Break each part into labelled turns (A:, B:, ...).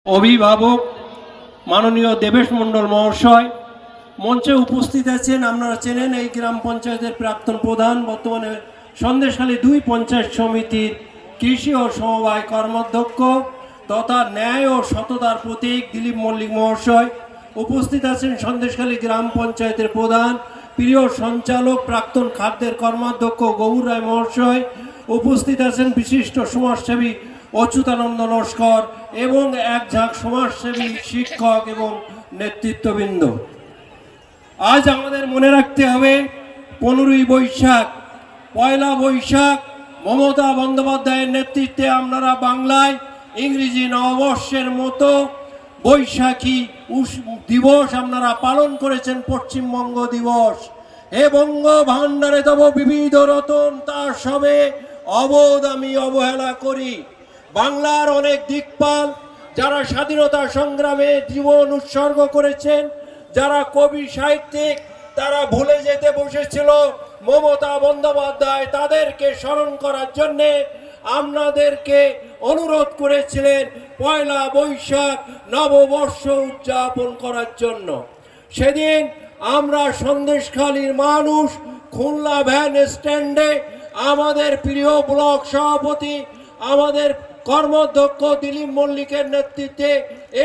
A: অভিভাবক মাননীয় দেবেশ মণ্ডল মহাশয় মঞ্চে উপস্থিত আছেন। আপনারা চেনেন এই গ্রাম পঞ্চায়েতের প্রাক্তন প্রধান, বর্তমানে সন্দেশখালী 2 পঞ্চায়েত সমিতির কৃষি ও সমবায় কর্মাধ্যক্ষ তথা ন্যায় ও সততার প্রতীক দিলীপ মল্লিক মহাশয়। উপস্থিত আছেন সন্দেশখালী গ্রাম পঞ্চায়েতের প্রধান, প্রিয় সঞ্চালক প্রাক্তন খাদ্যের কর্মাধ্যক্ষ গৌর রায় মহাশয়। উপস্থিত আছেন বিশিষ্ট সমাজসেবী অচ্যুতানন্দ নস্কর এবং এক ঝাঁক সমাজসেবী, শিক্ষক এবং নেতৃত্ববৃন্দ। আজ আমাদের মনে রাখতে হবে 15ই বৈশাখ, পয়লা বৈশাখ মমতা বন্দ্যোপাধ্যায়ের নেতৃত্বে আপনারা বাংলায় ইংরেজি নববর্ষের মতো বৈশাখী দিবস আপনারা পালন করেছেন, পশ্চিমবঙ্গ দিবস। হে বঙ্গ ভাণ্ডারে তব বিবিধ রতন, তার সবে অবোধ আমি অবহেলা করি। বাংলার অনেক দিকপাল যারা স্বাধীনতা সংগ্রামে জীবন উৎসর্গ করেছেন, যারা কবি সাহিত্যিক, তারা ভুলে যেতে বসেছিল মমতা বন্দ্যোপাধ্যায় তাদেরকে স্মরণ করার জন্যে আপনাদেরকে অনুরোধ করেছিলেন পয়লা বৈশাখ নববর্ষ উদযাপন করার জন্য। সেদিন আমরা সন্দেশখালীর মানুষ খুলনা ভ্যান স্ট্যান্ডে আমাদের প্রিয় ব্লক সভাপতি, আমাদের কর্মাধ্যক্ষ দিলীপ মল্লিকের নেতৃত্বে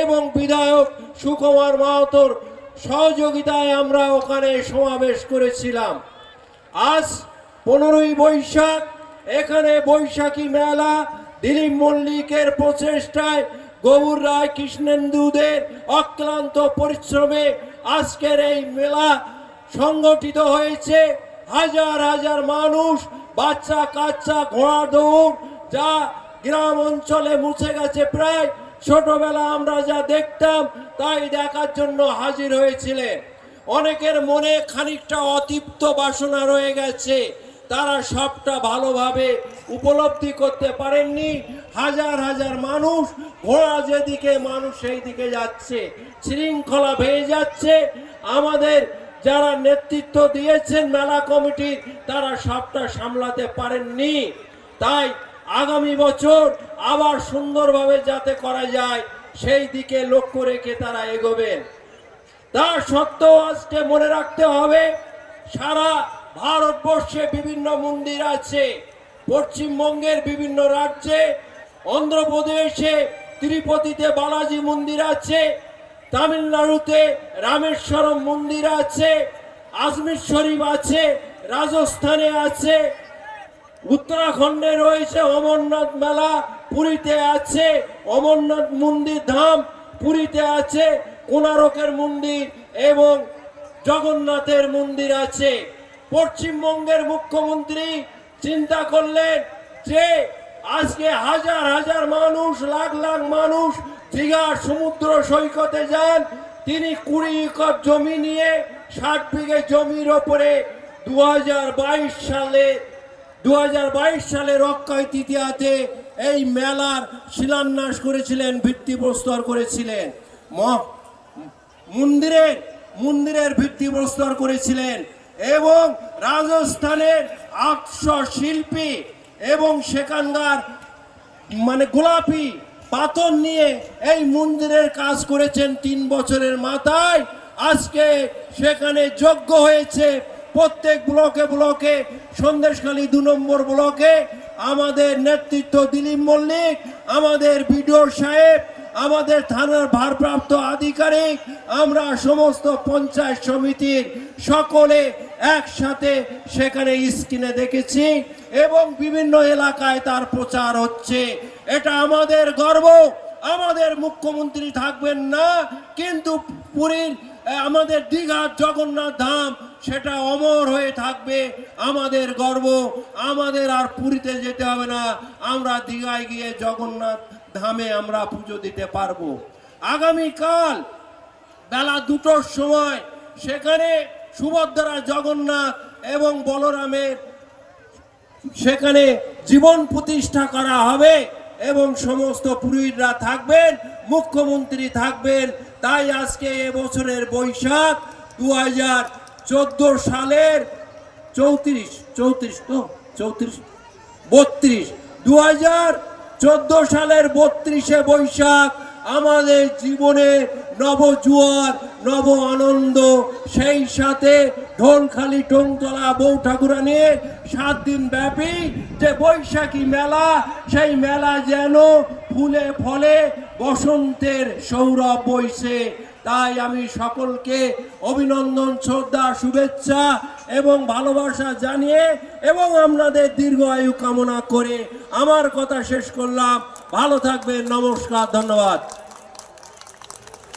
A: এবং বিধায়ক সুকুমার মাহাতোর সহযোগিতায় আমরা ওখানে সমাবেশ করেছিলাম। আজ 15ই বৈশাখ, এখানে বৈশাখী মেলা দিলীপ মল্লিকের প্রচেষ্টায়, গৌর রায় কৃষ্ণেন্দুদের অক্লান্ত পরিশ্রমে আজকের এই মেলা সংগঠিত হয়েছে। হাজার হাজার মানুষ, বাচ্চা কাচ্চা, ঘোড়া দৌড়, যা গ্রাম অঞ্চলে মুছে গেছে প্রায়, ছোটবেলা আমরা যা দেখতাম তাই দেখার জন্য হাজির হয়েছিলেন। অনেকের মনে খানিকটা অতৃপ্ত বাসনা রয়ে গেছে, তারা সবটা ভালোভাবে উপলব্ধি করতে পারেননি। হাজার হাজার মানুষ, ঘোড়া যেদিকে মানুষ সেই দিকে যাচ্ছে, শৃঙ্খলা ভেঙে যাচ্ছে। আমাদের যারা নেতৃত্ব দিয়েছেন মেলা কমিটির, তারা সবটা সামলাতে পারেননি। তাই আগামী বছর আবার সুন্দরভাবে যাতে করা যায় সেই দিকে লক্ষ্য রেখে তারা এগোবেন। তা সত্ত্বেও আজকে মনে রাখতে হবে সারা ভারতবর্ষে বিভিন্ন মন্দির আছে। পশ্চিমবঙ্গের বিভিন্ন রাজ্যে, অন্ধ্রপ্রদেশে তিরুপতিতে বালাজি মন্দির আছে, তামিলনাড়ুতে রামেশ্বরম মন্দির আছে, আজমির শরীফ আছে, রাজস্থানে আছে, উত্তরাখণ্ডে রয়েছে অমরনাথ মেলা, পুরীতে আছে অমরনাথ মন্দির ধাম, পুরীতে আছে কোণারকের মন্দির এবং জগন্নাথের মন্দির আছে। পশ্চিমবঙ্গের মুখ্যমন্ত্রী চিন্তা করলেন যে আজকে হাজার হাজার মানুষ, লাখ লাখ মানুষ দীঘার সমুদ্র সৈকতে যান। তিনি 20 একর জমি নিয়ে 60 বিঘে জমির ওপরে 2022 সালের অক্ষয় তৃতীয়াতে এই মেলার শিলান্যাস করেছিলেন, ভিত্তিপ্রস্তর করেছিলেন, মন্দিরের ভিত্তিপ্রস্তর করেছিলেন। এবং রাজস্থানের 800 শিল্পী এবং সেখানকার গোলাপি পাথর নিয়ে এই মন্দিরের কাজ করেছেন 3 বছরের মাথায়। আজকে সেখানে যজ্ঞ হয়েছে প্রত্যেক ব্লকে ব্লকে। সন্দেশখালী 2 নম্বর ব্লকে আমাদের নেতৃত্ব দিলীপ মল্লিক, আমাদের বিডিও সাহেব, আমাদের থানার ভারপ্রাপ্ত আধিকারিক, আমরা সমস্ত পঞ্চায়েত সমিতির সকলে একসাথে সেখানে স্ক্রিনে দেখেছি এবং বিভিন্ন এলাকায় তার প্রচার হচ্ছে। এটা আমাদের গর্ব। আমাদের মুখ্যমন্ত্রী থাকবেন না, কিন্তু পুরীর আমাদের দীঘার জগন্নাথ ধাম সেটা অমর হয়ে থাকবে, আমাদের গর্ব। আমাদের আর পুরীতে যেতে হবে না, আমরা দীঘায় গিয়ে জগন্নাথ ধামে আমরা পুজো দিতে পারবো। আগামীকাল বেলা 2টোর সময় সেখানে সুভদ্রা, জগন্নাথ এবং বলরামের সেখানে জীবন প্রতিষ্ঠা করা হবে এবং সমস্ত পুরীরা থাকবেন, মুখ্যমন্ত্রী থাকবেন। তাই আজকে এবছরের বৈশাখ 2014 সালের 2014 সালের 32শে বৈশাখ আমাদের জীবনে নবজোয়ার, নব আনন্দ, সেই সাথে ঢোলখালি, টংতলা, বউ ঠাকুরা নিয়ে 7 দিন ব্যাপী যে বৈশাখী মেলা, সেই মেলা যেন ফুলে ফলে বসন্তের সৌরভ বইছে। তাই আমি সকলকে অভিনন্দন, শ্রদ্ধা, শুভেচ্ছা এবং ভালোবাসা জানিয়ে এবং আপনাদের দীর্ঘ আয়ু কামনা করে আমার কথা শেষ করলাম। ভালো থাকবেন, নমস্কার, ধন্যবাদ।